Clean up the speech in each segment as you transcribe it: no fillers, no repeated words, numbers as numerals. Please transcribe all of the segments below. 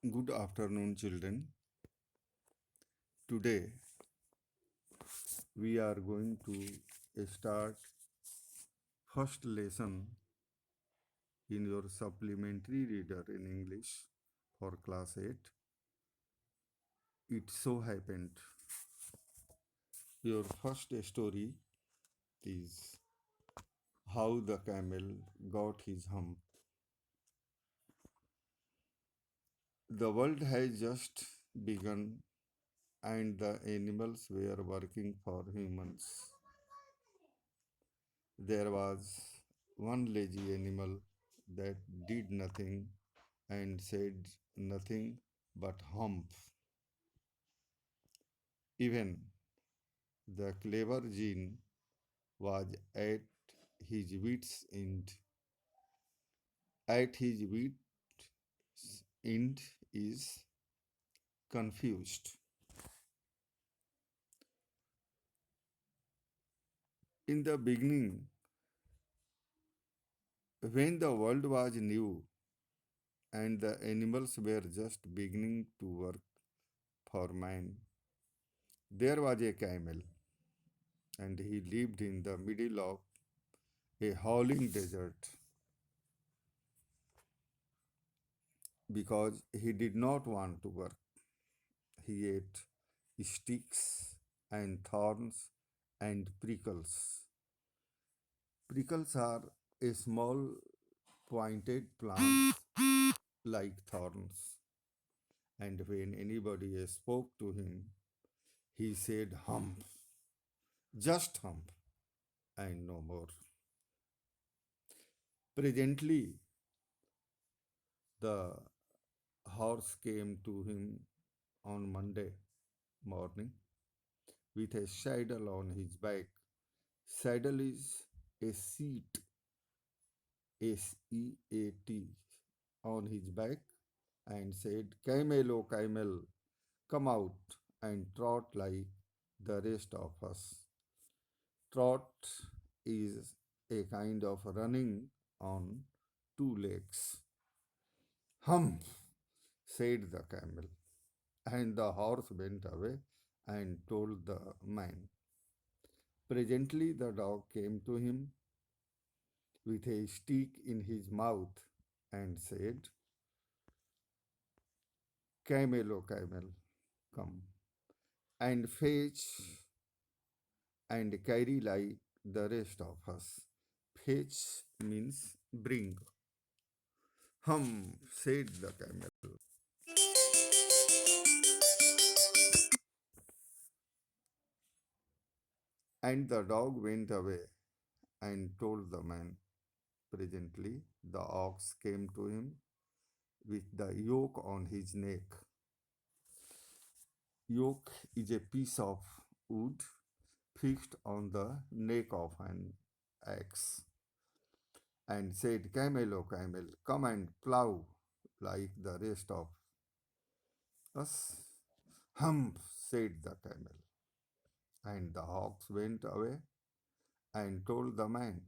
Good afternoon, children. Today we are going to start first lesson in your supplementary reader in English for class 8. It so happened your first story is how the camel got his hump. The world has just begun and the animals were working for humans. There was one lazy animal that did nothing and said nothing but hump. Even the clever Jean was his wits end. At his wits end is confused. In the beginning, when the world was new and the animals were just beginning to work for man, there was a camel, and he lived in the middle of a howling desert because he did not want to work. He ate sticks and thorns and prickles. Prickles are a small pointed plant like thorns, and when anybody spoke to him, he said hump, just hump, and no more. Presently, the horse came to him on Monday morning with a saddle on his back. Saddle is a seat, SEAT, on his back and said, Camel, oh camel, come out and trot like the rest of us. Trot is a kind of running on two legs. Humph, said the camel, and the horse went away and told the man. Presently, the dog came to him with a stick in his mouth and said, Camel, oh camel, come and fetch and carry like the rest of us. Fetch means bring. Said the camel. And the dog went away and told the man. Presently, the ox came to him with the yoke on his neck. Yoke is a piece of wood fixed on the neck of an axe, and said, Camel, oh camel, come and plough like the rest of us. Hump, said the camel. And the ox went away and told the man.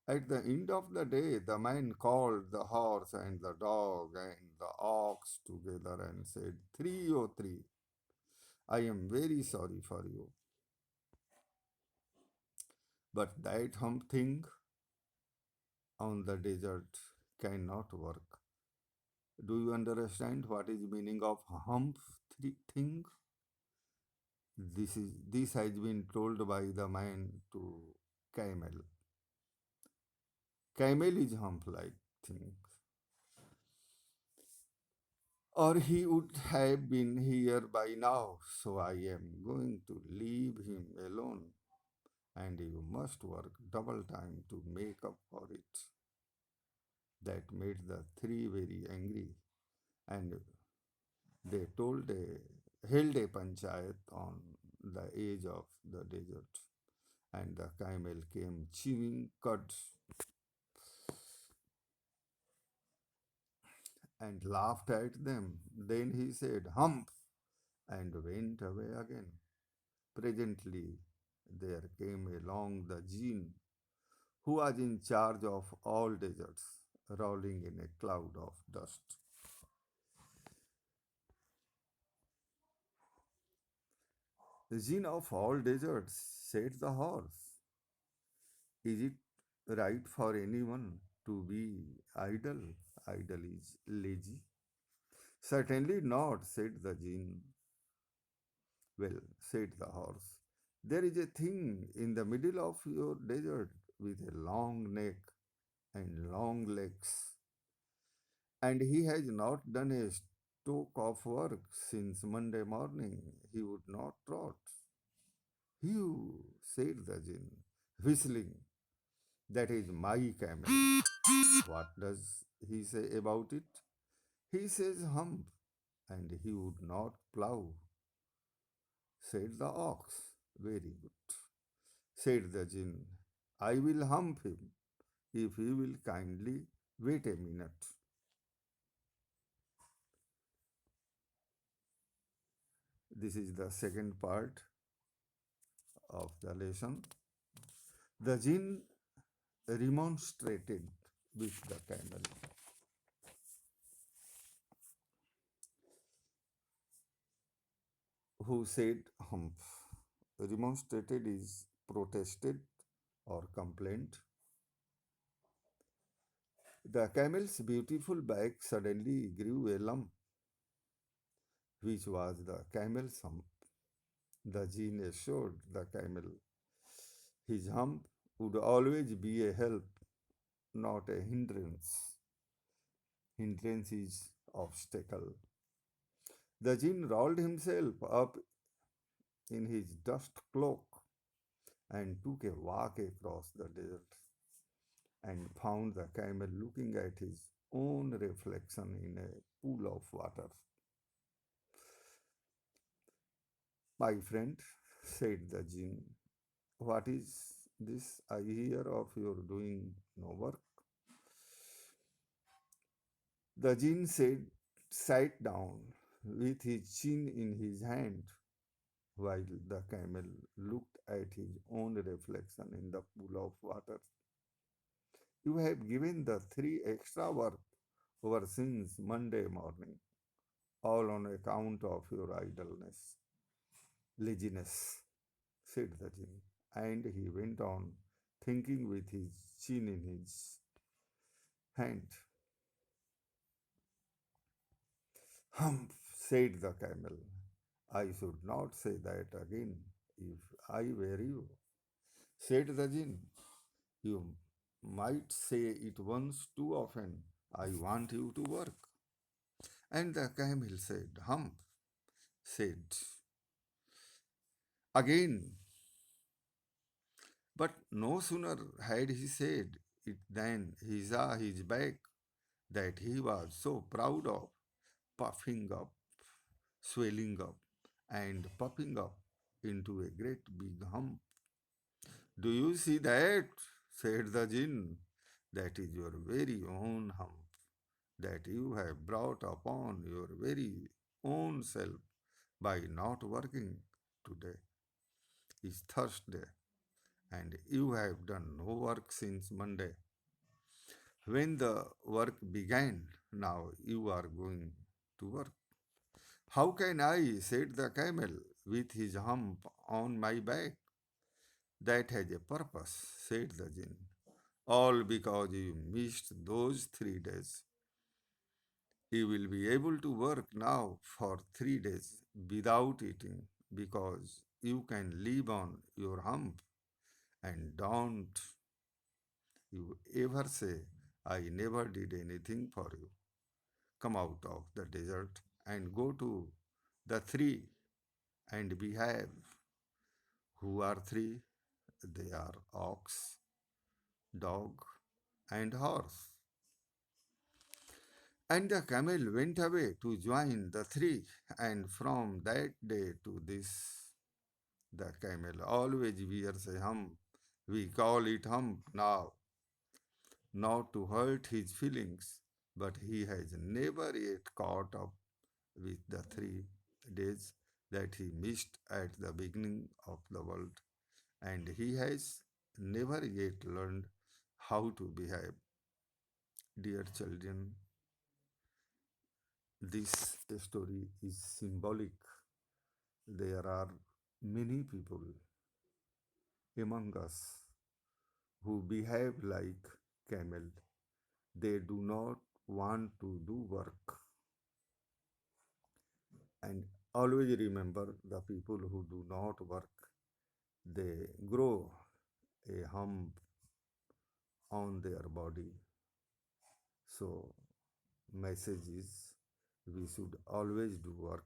At the end of the day, the man called the horse and the dog and the ox together and said, 303, I am very sorry for you. But that hump thing on the desert cannot work. Do you understand what is meaning of hump thing? This has been told by the man to camel. Camel is hump-like thing. Or he would have been here by now, so I am going to leave him alone, and you must work double time to make up for it. That made the three very angry, and they held a panchayat on the edge of the desert, and the camel came chewing cud and laughed at them. Then he said, Hump, and went away again. Presently, there came along the Jinn, who was in charge of all deserts, rolling in a cloud of dust. Jinn of all deserts, said the horse. Is it right for anyone to be idle? Idle is lazy. Certainly not, said the Jinn. Well, said the horse. There is a thing in the middle of your desert with a long neck and long legs, and he has not done a stroke of work since Monday morning. He would not trot. Phew, said the Jinn, whistling. That is my camel. What does he say about it? He says hump, and he would not plough, said the ox. Very good, said the Jinn. I will hump him if he will kindly wait a minute. This is the second part of the lesson. The Jinn remonstrated with the camel, who said hump. Remonstrated is protested or complained. The camel's beautiful back suddenly grew a lump, which was the camel's hump. The Jinn assured the camel his hump would always be a help, not a hindrance. Hindrance is obstacle. The Jinn rolled himself up in his dust cloak and took a walk across the desert and found the camel looking at his own reflection in a pool of water. My friend, said the Jinn, what is this I hear of your doing no work? The Jinn said, sat down with his chin in his hand while the camel looked at his own reflection in the pool of water. You have given the three extra work over since Monday morning, all on account of your idleness, laziness, said the Jinn. And he went on thinking with his chin in his hand. Humph, said the camel. I should not say that again if I were you, said the Jinn. You might say it once too often. I want you to work. And the camel said, Humph, said again. But no sooner had he said it than he saw his back that he was so proud of, puffing up, swelling up, and puffing up into a great big hump. Do you see that? Said the Jinn. That is your very own hump that you have brought upon your very own self by not working today. Is Thursday, and you have done no work since Monday. When the work began, now you are going to work. How can I, said the camel, with his hump on my back? That has a purpose, said the Jinn. All because you missed those 3 days. You will be able to work now for 3 days without eating because you can live on your hump and don't you ever say, I never did anything for you. Come out of the desert and go to the three and behave. Who are three? They are ox, dog, and horse. And the camel went away to join the three, and from that day to this, the camel always wears a hump. We call it hump now, not to hurt his feelings, but he has never yet caught up with the 3 days that he missed at the beginning of the world, and he has never yet learned how to behave. Dear children, this story is symbolic. There are Many people among us who behave like camel. They do not want to do work. And always remember the people who do not work, they grow a hump on their body. So, message is we should always do work.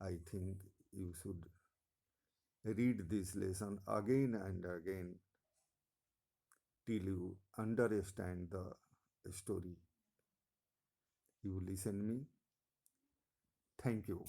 I think you should read this lesson again and again till you understand the story. You listen me. Thank you.